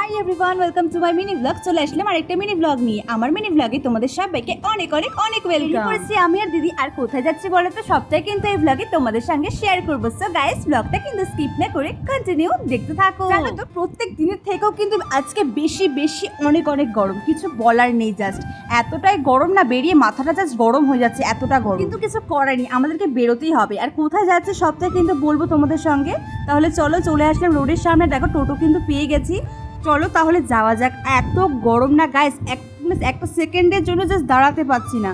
Hi everyone, welcome to my mini blog. চলে আসলাম আরেকটা mini blog নিয়ে। আমার মিনি ব্লগে তোমাদের সবাইকে অনেক অনেক অনেক ওয়েলকাম করেছি আমি আর দিদি। আর কোথায় যাচ্ছি বলো তো, সবটাই কিন্তু এই ব্লগে তোমাদের সঙ্গে শেয়ার করবো। সো গাইস, ব্লগটা কিন্তু স্কিপ না করে কন্টিনিউ দেখতে থাকো। জানো তো, প্রত্যেক দিনের থেকেও কিন্তু আজকে বেশি বেশি অনেক অনেক গরম, কিছু বলার নেই। জাস্ট এতটাই গরম না, বেরিয়ে মাথাটা জাস্ট গরম হয়ে যাচ্ছে, এতটা গরম। কিন্তু কিছু করার নেই, আমাদেরকে বেরোতেই হবে। আর কোথায় যাচ্ছে সবটাই কিন্তু বলবো তোমাদের সঙ্গে। তাহলে চলো, চলে আসলাম রোডের সামনে। দেখো, টোটো কিন্তু পেয়ে গেছি। চলো তাহলে যাওয়া যাক। এত গরম না গাইস, একটা সেকেন্ডের জন্য জাস্ট দাঁড়াতে পারছি না,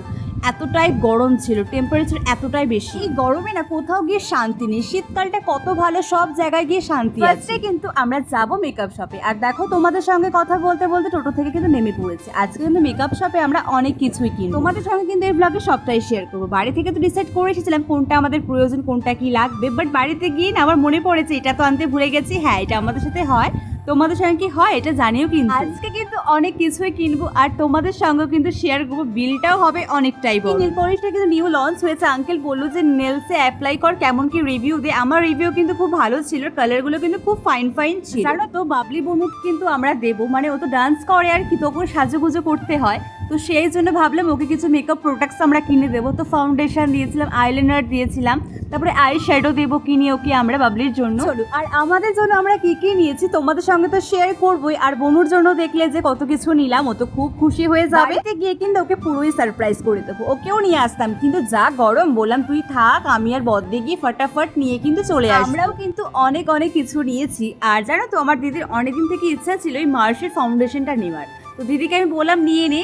এতটাই গরম ছিল। টেম্পারেচার এতটাই বেশি, এই গরমে না কোথাও গিয়ে শান্তি নেই। শীতকালটা কত ভালো, সব জায়গায় গিয়ে শান্তি আছে। কিন্তু আমরা যাব মেকআপ শপে। আর দেখো, তোমাদের সঙ্গে কথা বলতে বলতে টোটো থেকে কিন্তু নেমে পড়েছে। আজকে কিন্তু মেকআপ শপে আমরা অনেক কিছুই কিনবো, তোমাদের সঙ্গে কিন্তু এই ব্লগে সবটাই শেয়ার করবো। বাড়ি থেকে তো ডিসাইড করে এসেছিলাম কোনটা আমাদের প্রয়োজন, কোনটা কি লাগবে, বাট বাড়িতে গিয়ে না আমার মনে পড়েছে এটা তো আনতে ভুলে গেছি। হ্যাঁ, এটা আমাদের সাথে হয়, তোমাদের সঙ্গে কি হয় এটা জানিও। কিন্তু আজকে কিন্তু অনেক কিছুই কিনবো আর তোমাদের সঙ্গে কিন্তু শেয়ার করবো। বিলটাও হবে অনেকটাই বড়। নেল পলিশটা কিন্তু নিউ লঞ্চ হয়েছে। আঙ্কেল বললো যে নেলসে অ্যাপ্লাই কর, কেমন কি রিভিউ দে। আমার রিভিউ কিন্তু খুব ভালো ছিল, কালারগুলো কিন্তু খুব ফাইন ফাইন ছিল। জানো তো, বাবলি বনুক কিন্তু আমরা দেবো, মানে ও তো ডান্স করে আর কি, তবুও সাজুগুজো করতে হয়। তো সেই জন্য ভাবলাম ওকে কিছু মেকআপ প্রোডাক্টস আমরা কিনে দেবো। তো ফাউন্ডেশন দিয়েছিলাম, আইলাইনার দিয়েছিলাম, তারপরে আই শ্যাডো দেবো কিনে ওকে আমরা বাবলির জন্য। আর আমাদের জন্য আমরা কি কি নিয়েছি তোমাদের সঙ্গে তো শেয়ার করবোই। আর বনুর জন্য দেখলে যে কত কিছু নিলাম, ও তো খুব খুশি হয়ে যাবে। গিয়ে কিন্তু ওকে পুরোই সারপ্রাইজ করে দেবো। ওকেও নিয়ে আসতাম, কিন্তু যা গরম, বললাম তুই থাক, আমি আর বদ্দে গিয়ে ফটাফট নিয়ে কিন্তু চলে আসি। আমরাও কিন্তু অনেক অনেক কিছু নিয়েছি। আর জানো তো, আমার দিদির অনেকদিন থেকে ইচ্ছা ছিল এই মার্সের ফাউন্ডেশনটা নেওয়ার। তো দিদিকে আমি বললাম নিয়ে নেই,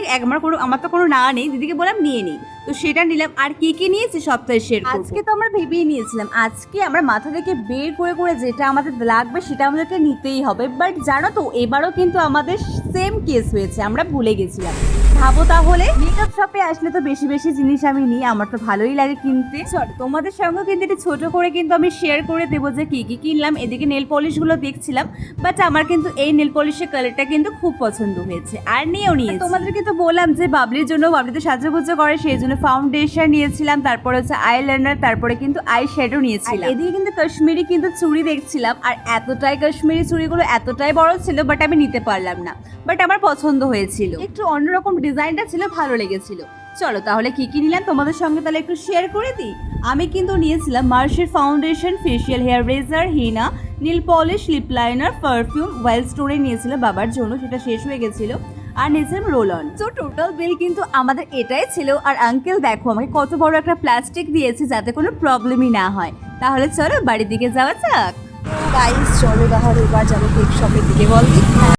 আমার তো কোনো না নেই, দিদিকে বললাম নিয়ে নেই। তো সেটা নিলাম। আর কি কি নিয়েছি সপ্তাহে শেয়ার করব। আজকে তো আমরা ভেবেই নিয়েছিলাম, আজকে আমরা মাথা থেকে বের করে করে যেটা আমাদের লাগবে সেটা আমাদেরকে নিতেই হবে। বাট জানো তো, এবারও কিন্তু আমাদের সেম কেস হয়েছে, আমরা ভুলে গেছিলাম। ভাবো তাহলে, মেকআপ শপে আসলে তো বেশি বেশি জিনিস আমি নিই, আমার তো ভালোই লাগে কিনতে। তোমাদের সঙ্গে কিন্তু এটা ছোট করে কিন্তু আমি শেয়ার করে দেবো যে কি কি কিনলাম। এদিকে নেল পলিশগুলো দেখছিলাম, বাট আমার কিন্তু এই নেল পলিশের কালারটা কিন্তু খুব পছন্দ হয়েছে আর নিয়েও নিয়েছি। তোমাদের কিন্তু বললাম যে বাবলির জন্য, বাবলি তো সাজুগুজো করে, সেই জন্য ফাউন্ডেশন নিয়েছিলাম, তারপরে হচ্ছে আইলাইনার, তারপরে কিন্তু আই শ্যাডো নিয়েছিলাম। এদিকে কিন্তু কাশ্মীরি কিন্তু চুড়ি দেখছিলাম, আর এতটাই কাশ্মীরি চুড়িগুলো এতটাই বড় ছিল, বাট আমি নিতে পারলাম না। বাট আমার পছন্দ হয়েছিল, একটু অন্যরকম ডিজাইনটা ছিল, ভালো লেগেছিল। চলো তাহলে কি কি নিলাম তোমাদের সঙ্গে তাহলে একটু শেয়ার করে দিই। আমি কিন্তু নিয়েছিলাম মার্সের foundation, facial hair razor, henna, nail polish, lip liner, perfume, wild স্টোরে নিয়েছিলাম বাবার জন্য, সেটা শেষ হয়ে গেছিল। আর নিয়েছিলাম রোল অন। তো টোটাল বিল কিন্তু আমাদের এটাই ছিল। আর আঙ্কেল দেখো আমাকে কত বড় একটা প্লাস্টিক দিয়েছে যাতে কোনো প্রবলেমই না হয়। তাহলে চলো বাড়ির দিকে যাওয়া যাক। গাইস চলো তাহলে এবার যাবো কেক শপের দিকে। বল